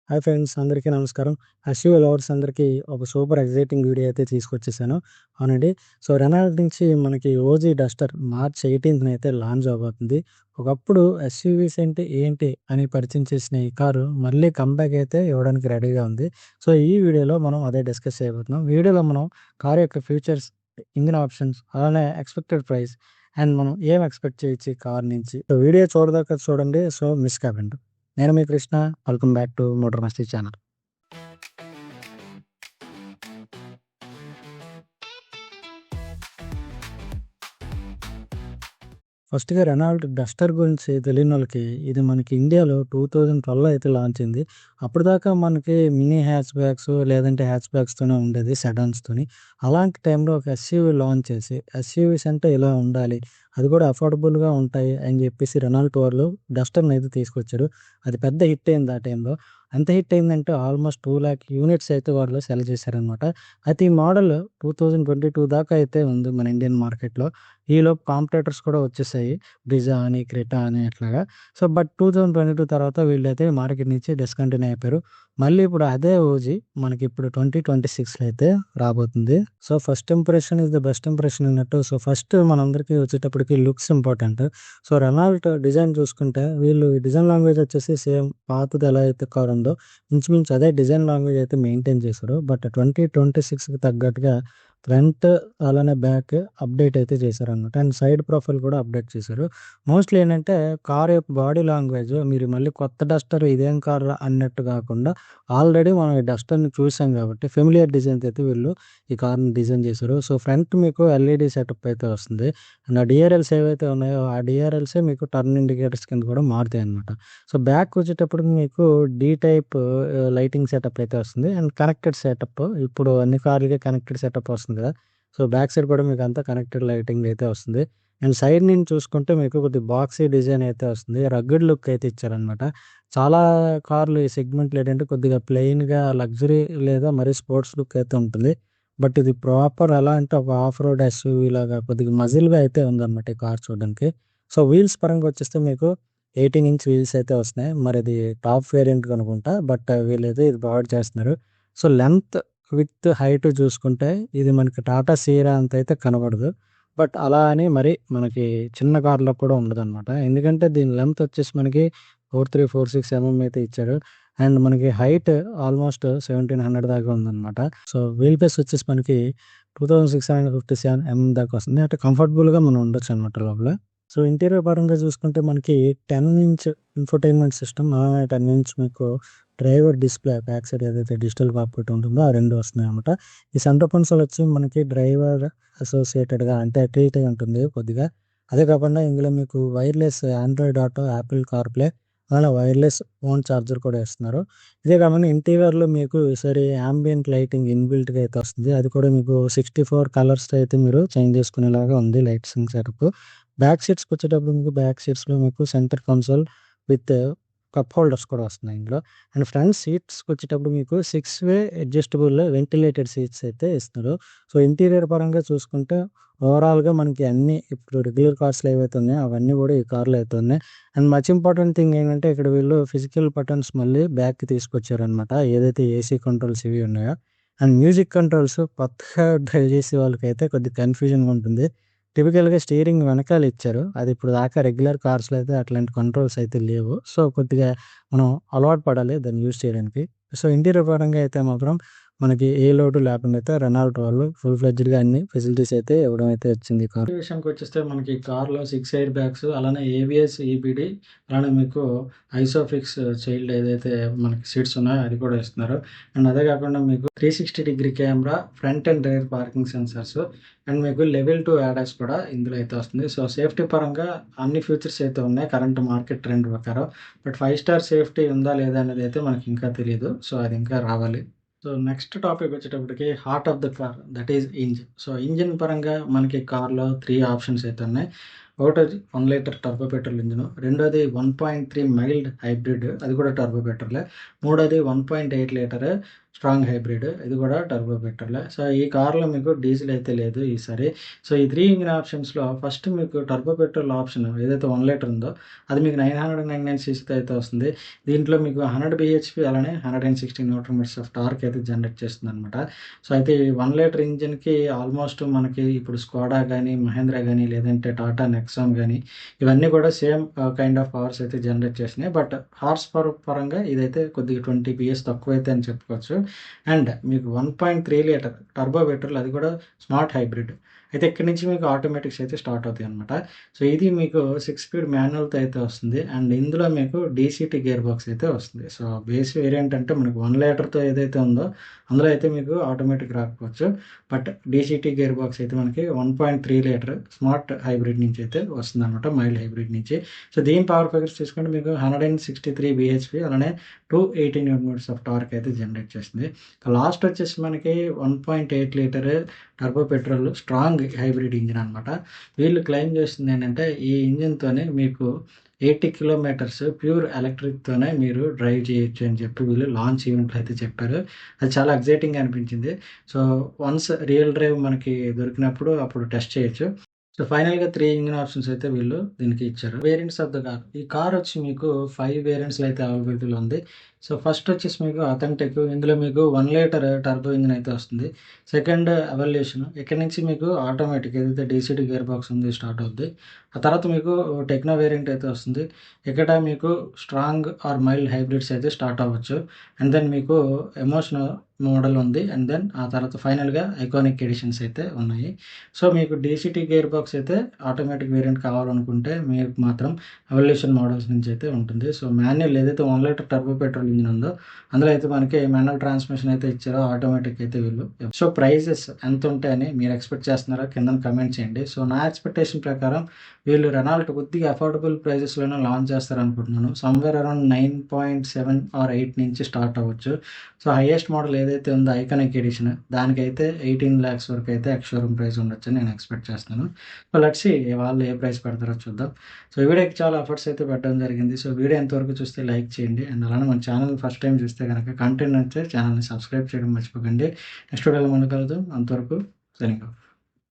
Hi friends, అందరికీ నమస్కారం. SEO lovers అందరికీ ఒక సూపర్ ఎక్సైటింగ్ వీడియో అయితే తీసుకొచ్చేసాను. అవునండి. సో, రెనాల్ట్ నుంచి మనకి ఓజీ డస్టర్ మార్చ్ 18న అయితే లాంచ్ అవ్వబోతుంది. ఒకప్పుడు ఎస్‌యూవీస్ అంటే ఏంటి అని పరిచయం చేసిన ఈ కారు మళ్ళీ కమ్‌బ్యాక్ అయితే ఇవ్వడానికి రెడీగా ఉంది. సో, ఈ వీడియోలో మనం అదే డిస్కస్ చేయబోతున్నాం. వీడియోలో మనం కారు యొక్క ఫీచర్స్, ఇంజిన్ ఆప్షన్స్, అలానే ఎక్స్‌పెక్టెడ్ ప్రైస్ అండ్ మనం ఏం ఎక్స్‌పెక్ట్ చేయొచ్చు ఈ కార్ నుంచి. సో, వీడియో చూడదాకా చూడండి. సో, మిస్ కాకండి. నేను మీ Krishna. Welcome back to motor Masti channel. ఫస్ట్‌గా రెనాల్ట్ డస్టర్ గురించి తెలియనోళ్ళకి ఇది మనకి ఇండియాలో 2012లో అయితే లాంచ్ అయింది. అప్పటిదాకా మనకి మినీ హ్యాచ్ బ్యాక్స్ లేదంటే హ్యాచ్ బ్యాక్స్‌తోనే ఉండేది, సెడాన్స్‌తోని. అలాంటి టైంలో ఒక ఎస్‌యూవీ లాంచ్ చేసి ఎస్‌యూవీస్ అంటే ఇలా ఉండాలి, అది కూడా అఫోర్డబుల్‌గా ఉంటాయి అని చెప్పేసి రెనాల్ట్ వాళ్ళు డస్టర్‌ని అయితే తీసుకొచ్చారు. అది పెద్ద హిట్ అయింది ఆ టైంలో. ఎంత హిట్ అయిందంటే ఆల్మోస్ట్ 2,00,000 యూనిట్స్ అయితే వాళ్ళు సెల్ చేశారనమాట. అయితే ఈ మోడల్ 2022 దాకా అయితే ఉంది మన ఇండియన్ మార్కెట్‌లో. ఈలోపు కాంపిటీటర్స్ కూడా వచ్చేసాయి. బ్రిజా అని, క్రెటా అని అట్లాగా. సో, బట్ 2022 తర్వాత వీళ్ళైతే మార్కెట్ నుంచి డిస్కంటిన్యూ అయిపోయారు. మళ్ళీ ఇప్పుడు అదే ఓజీ మనకిప్పుడు 2026లో అయితే రాబోతుంది. So, first impression is the best impression అన్నట్టు. సో, ఫస్ట్ మనందరికీ వచ్చేటప్పటికి looks important. So, Renault design చూసుకుంటే వీళ్ళు డిజైన్ లాంగ్వేజ్ వచ్చేసి సేమ్ పాతది ఎలా అయితే కార్ ఉందో ఇంచుమించు అదే డిజైన్ లాంగ్వేజ్ అయితే మెయింటైన్ చేశారు. బట్ 2026కి తగ్గట్టుగా ఫ్రంట్ అలానే బ్యాక్ అప్డేట్ అయితే చేశారనమాట. అండ్ సైడ్ ప్రొఫైల్ కూడా అప్డేట్ చేశారు. మోస్ట్‌లీ ఏంటంటే కార్ యొక్క బాడీ లాంగ్వేజ్ మీరు మళ్ళీ కొత్త డస్టర్ ఇదేం కార్‌రా అన్నట్టు కాకుండా ఆల్రెడీ మనం ఈ డస్టర్‌ని చూసాం కాబట్టి ఫెమిలియర్ డిజైన్స్ అయితే వీళ్ళు ఈ కార్‌ని డిజైన్ చేశారు. సో, ఫ్రంట్ మీకు ఎల్ఈడీ సెటప్ అయితే వస్తుంది. అండ్ ఆ డీఆర్ఎల్స్ ఏవైతే ఉన్నాయో ఆ డీఆర్ఎల్సే మీకు టర్న్ ఇండికేటర్స్ కింద కూడా మారుతాయన్నమాట. సో, బ్యాక్ వచ్చేటప్పటికి మీకు డీ టైప్ లైటింగ్ సెటప్ అయితే వస్తుంది. And connected setup. ఇప్పుడు అన్ని కార్లకి కనెక్టెడ్ సెటప్ వస్తుంది కదా! సో, బ్యాక్ సైడ్ కూడా మీకు అంతా కనెక్టెడ్ లైటింగ్ అయితే వస్తుంది. అండ్ సైడ్ నుంచి చూసుకుంటే మీకు కొద్దిగా బాక్సీ డిజైన్ అయితే వస్తుంది. రగ్గడ్ లుక్ అయితే ఇచ్చారనమాట. చాలా కార్లు ఈ సెగ్మెంట్‌లో ఏంటంటే కొద్దిగా ప్లెయిన్‌గా లగ్జరీ లేదా మరీ స్పోర్ట్స్ లుక్ అయితే ఉంటుంది. బట్ ఇది ప్రాపర్ ఎలా అంటే ఒక ఆఫ్ రోడ్ ఎస్యూవీ లాగా కొద్దిగా మజిల్‌గా అయితే ఉందన్నమాట ఈ కార్ చూడడానికి. సో, వీల్స్ పరంగా వచ్చేస్తే మీకు 18 ఇంచ్ వీల్స్ అయితే వస్తున్నాయి. మరిది టాప్ వేరియంట్ అనుకుంటా. బట్ వీళ్ళైతే ఇది ప్రొవైడ్ చేస్తున్నారు. సో, లెంత్, విడ్త్, హైట్ చూసుకుంటే ఇది మనకి టాటా సియరా అంత అయితే కనబడదు. బట్ అలా అని మరి మనకి చిన్న కార్‌లో కూడా ఉండదనమాట. ఎందుకంటే దీని లెంత్ వచ్చేసి మనకి 4346 అయితే ఇచ్చాడు. అండ్ మనకి హైట్ ఆల్మోస్ట్ 1700 దాకా ఉందనమాట. సో, వీల్ బేస్ వచ్చేసి మనకి 2657 దాకా వస్తుంది. అంటే కంఫర్టబుల్‌గా మనం ఉండొచ్చనమాట లోపల. సో, ఇంటీరియర్ పరంగా చూసుకుంటే మనకి 10 ఇంచ్ ఇన్ఫోటైన్మెంట్ సిస్టమ్, 10 ఇంచ్ మీకు డ్రైవర్ డిస్‌ప్లే బ్యాక్ సైడ్ ఏదైతే డిజిటల్ కాక్పిట్ ఉంటుందో ఆ 2 వస్తున్నాయన్నమాట. ఈ సెంటర్ కన్సోల్ వచ్చి మనకి డ్రైవర్ అసోసియేటెడ్‌గా అంటే అటు ఇటుగా ఉంటుంది కొద్దిగా. అదే కాకుండా ఇందులో మీకు wireless Android auto, Apple CarPlay, అలానే వైర్‌లెస్ ఫోన్ చార్జర్ కూడా ఇస్తున్నారు. ఇదే కాకుండా ఇంటీరియర్‌లో మీకు ఈసారి యాంబియంట్ లైటింగ్ ఇన్‌బిల్ట్‌గా అయితే వస్తుంది. అది కూడా మీకు 64 కలర్స్‌తో అయితే మీరు చేంజ్ చేసుకునేలాగా ఉంది లైట్సింగ్ సెటప్. బ్యాక్ సీట్స్‌కొచ్చేటప్పుడు మీకు బ్యాక్ సీట్స్‌లో మీకు centre console with cup holders కూడా వస్తున్నాయి ఇందులో. అండ్ ఫ్రంట్ సీట్స్‌కొచ్చేటప్పుడు మీకు 6 వే అడ్జస్టబుల్ వెంటిలేటెడ్ సీట్స్ అయితే ఇస్తున్నారు. సో, ఇంటీరియర్ పరంగా చూసుకుంటే ఓవరాల్‌గా మనకి అన్నీ ఇప్పుడు రెగ్యులర్ కార్స్‌లో ఏవైతే ఉన్నాయో అవన్నీ కూడా ఈ కార్‌లో అయితే ఉన్నాయి. అండ్ మచ్ ఇంపార్టెంట్ థింగ్ ఏంటంటే ఇక్కడ వీళ్ళు ఫిజికల్ బటన్స్ మళ్ళీ బ్యాక్‌కి తీసుకొచ్చారనమాట. ఏదైతే ఏసీ కంట్రోల్స్ ఇవి ఉన్నాయో. అండ్ మ్యూజిక్ కంట్రోల్స్ కొత్తగా డ్రైవ్ చేసే వాళ్ళకైతే కొద్దిగా కన్‌ఫ్యూజన్‌గా ఉంటుంది. టిపికల్‌గా స్టీరింగ్ వెనకాల ఇచ్చారు. అది ఇప్పుడు దాకా రెగ్యులర్ కార్స్‌లో అయితే అట్లాంటి కంట్రోల్స్ అయితే లేవు. సో, కొద్దిగా మనం అలవాటు పడాలి దాన్ని యూజ్ చేయడానికి. సో, ఇంటీరియర్ పరంగా అయితే మాత్రం మనకి ఏ లోటు లేకుండా అయితే రెనాల్ట్ వాళ్ళు ఫుల్ ఫ్లెడ్జ్డ్‌గా అన్ని ఫెసిలిటీస్ అయితే ఇవ్వడం అయితే వచ్చింది ఈ కార్ విషయానికొచ్చేస్తే మనకి కార్‌లో 6 ఎయిర్ బ్యాగ్స్, అలానే ఏబీఎస్, ఈబీడీ, అలానే మీకు ఐసోఫిక్స్ చైల్డ్ ఏదైతే మనకి సీట్స్ ఉన్నాయో అది కూడా ఇస్తున్నారు. అండ్ అదే కాకుండా మీకు 360 degree camera, front and rear parking sensors, and మీకు లెవెల్ 2 యాడాస్ కూడా ఇందులో అయితే వస్తుంది. సో, సేఫ్టీ పరంగా అన్ని ఫీచర్స్ అయితే ఉన్నాయి కరెంట్ మార్కెట్ ట్రెండ్ ప్రకారం. బట్ 5 స్టార్ సేఫ్టీ ఉందా లేదా అనేది అయితే మనకి ఇంకా తెలీదు. సో, అది ఇంకా రావాలి. సో, నెక్స్ట్ టాపిక్ వచ్చేటప్పటికి heart of the car, that is engine. So, engine పరంగా మనకి కార్‌లో 3 ఆప్షన్స్ అయితే ఉన్నాయి. ఒకటోది 1 లీటర్ టర్బో పెట్రోల్ ఇంజిను. రెండోది 1.3 మైల్డ్ హైబ్రిడ్ అది కూడా టర్బో పెట్రోలే. మూడోది 1.8 లీటర్ స్ట్రాంగ్ హైబ్రిడ్ ఇది కూడా టర్బో పెట్రోలే. సో, ఈ కార్‌లో మీకు డీజిల్ అయితే లేదు ఈసారి. సో, ఈ 3 ఇంజిన్ ఆప్షన్స్‌లో ఫస్ట్ మీకు టర్బో పెట్రోల్ ఆప్షన్ ఏదైతే 1 లీటర్ ఉందో అది మీకు 999 సీసీతో అయితే వస్తుంది. దీంట్లో మీకు 100 బీహెచ్‌పీ అలానే 160 న్యూటన్ మీటర్స్ ఆఫ్ టార్క్ అయితే జనరేట్ చేస్తుందనమాట. సో, అయితే ఈ 1 లీటర్ ఇంజిన్‌కి ఆల్మోస్ట్ మనకి ఇప్పుడు స్కోడా గానీ, మహేంద్ర గానీ, లేదంటే టాటా నెక్సాన్ గానీ ఇవన్నీ కూడా సేమ్ కైండ్ ఆఫ్ పవర్స్ అయితే జనరేట్ చేసినాయి. బట్ హార్స్ పవర్ పరంగా ఇదైతే కొద్దిగా 20 పీఎస్ తక్కువైతే అని చెప్పుకోవచ్చు. అండ్ మీకు 1.3 లీటర్ టర్బో పెట్రోల్ అది కూడా స్మార్ట్ హైబ్రిడ్. అయితే ఇక్కడి నుంచి మీకు ఆటోమేటిక్స్ అయితే స్టార్ట్ అవుతాయన్నమాట. సో, ఇది మీకు 6 స్పీడ్ మాన్యువల్‌తో అయితే వస్తుంది. అండ్ ఇందులో మీకు డీసీటీ గేర్ బాక్స్ అయితే వస్తుంది. సో, బేస్ వేరియంట్ అంటే మనకు 1 లీటర్‌తో ఏదైతే ఉందో అందులో అయితే మీకు ఆటోమేటిక్ రాకపోవచ్చు. బట్ డీసీటీ గేర్ బాక్స్ అయితే మనకి 1.3 లీటర్ స్మార్ట్ హైబ్రిడ్ నుంచి అయితే వస్తుందన్నమాట. మైల్డ్ హైబ్రిడ్ నుంచి. సో, దీని పవర్ ఫిగర్స్ తీసుకుంటే మీకు 163 బీహెచ్‌పీ అలానే 280 న్యూటన్ మీటర్స్ ఆఫ్ టార్క్ అయితే జనరేట్ చేస్తుంది. లాస్ట్ వచ్చేసి మనకి 1.8 litre turbo petrol strong hybrid engine అనమాట. వీళ్ళు క్లెయిమ్ చేస్తుంది ఏంటంటే ఈ ఇంజిన్‌తోనే మీకు 80 కిలోమీటర్స్ ప్యూర్ ఎలక్ట్రిక్‌తోనే మీరు డ్రైవ్ చేయొచ్చు అని చెప్పి వీళ్ళు లాంచ్ ఈవెంట్‌లో అయితే చెప్పారు. అది చాలా ఎక్సైటింగ్‌గా అనిపించింది. సో, వన్స్ రియల్ డ్రైవ్ మనకి దొరికినప్పుడు అప్పుడు టెస్ట్ చేయొచ్చు. సో, ఫైనల్‌గా 3 ఇంజిన్ ఆప్షన్స్ అయితే వీళ్ళు దీనికి ఇచ్చారు. Variants of the car. ఈ కార్ వచ్చి మీకు 5 వేరియంట్స్‌లో అయితే అవైలబిలిటీలో ఉంది. సో, ఫస్ట్ వచ్చేసి మీకు అథెంటిక్ ఇందులో మీకు 1 లీటర్ టర్బో ఇంజిన్ అయితే వస్తుంది. సెకండ్ ఎవల్యూషన్ ఇక్కడి నుంచి మీకు ఆటోమేటిక్ ఏదైతే డీసీటీ గేర్ బాక్స్ ఉంది స్టార్ట్ అవుద్ది. ఆ తర్వాత మీకు టెక్నో వేరియంట్ అయితే వస్తుంది. ఇక్కడ మీకు స్ట్రాంగ్ ఆర్ మైల్డ్ హైబ్రిడ్స్ అయితే స్టార్ట్ అవ్వచ్చు. అండ్ దెన్ మీకు ఎమోషనల్ మోడల్ ఉంది. అండ్ దెన్ ఆ తర్వాత ఫైనల్‌గా ఐకానిక్ ఎడిషన్స్ అయితే ఉన్నాయి. సో, మీకు డీసీటీ గేర్ బాక్స్ అయితే ఆటోమేటిక్ వేరియంట్ కావాలనుకుంటే మీకు మాత్రం ఎవల్యూషన్ మోడల్స్ నుంచి అయితే ఉంటుంది. సో, మాన్యువల్ ఏదైతే 1 లీటర్ టర్బో పెట్రోల్ ఇంజిన్ ఉందో అందులో అయితే మనకి మాన్యువల్ ట్రాన్స్‌మిషన్ అయితే ఇచ్చారో ఆటోమేటిక్ అయితే వీళ్ళు. సో, ప్రైజెస్ ఎంతుంటాయని మీరు ఎక్స్‌పెక్ట్ చేస్తున్నారో కిందన కామెంట్ చేయండి. సో, నా ఎక్స్‌పెక్టేషన్ ప్రకారం వీళ్ళు రెనాల్ట్ కొద్దిగా అఫోర్డబుల్ ప్రైజెస్‌లోనే లాంచ్ చేస్తారనుకుంటున్నాను. సమ్‌వేర్ అరౌండ్ 9.7 ఆర్ 8 నుంచి స్టార్ట్ అవ్వచ్చు. సో, హైయెస్ట్ మోడల్ ఏదైతే ఉందో ఐకానిక్ ఎడిషన్ దానికైతే 18 లాక్స్ వరకు అయితే ఎక్స్ షోరూమ్ ప్రైస్ ఉండొచ్చని నేను ఎక్స్‌పెక్ట్ చేస్తున్నాను. సో, లెట్స్ సీ వాళ్ళు ఏ ప్రైస్ పెడతారో చూద్దాం. సో, ఈ వీడియోకి చాలా ఎఫర్ట్స్ అయితే పెట్టడం జరిగింది. సో, వీడియో ఎంతవరకు చూస్తే లైక్ చేయండి. అండ్ అలానే మన ఛానల్ ఫస్ట్ టైం చూస్తే గనక కంటెంట్ నచ్చితే ఛానల్‌ని సబ్స్క్రైబ్ చేయడం మర్చిపోకండి. నెక్స్ట్ వీడియోలో మళ్ళీ కలుద్దాం. అంతవరకు సైనింగ్ ఆఫ్.